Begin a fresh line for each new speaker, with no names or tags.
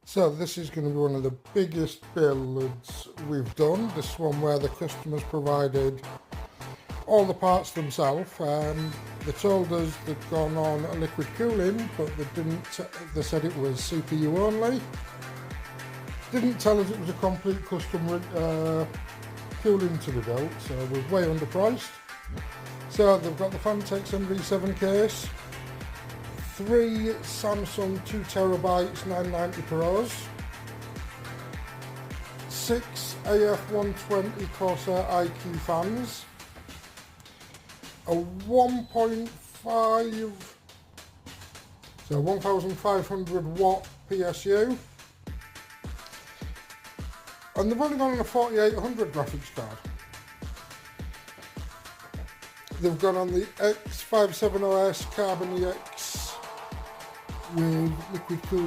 So this is going to be one of the biggest builds we've done. This one where the customers provided all the parts themselves. They told us they'd gone on a liquid cooling, but they didn't. They said it was CPU only. Didn't tell us it was a complete custom cooling to be built, so it was way underpriced. So they've got the Fantex MV7 case, 3 Samsung 2TB 990 Pros, 6 AF120 Corsair IQ fans, a 1.5, so 1500 watt PSU, and they've only gone on a 4800 graphics card. They've gone on the X570S Carbon EX with liquid cooling.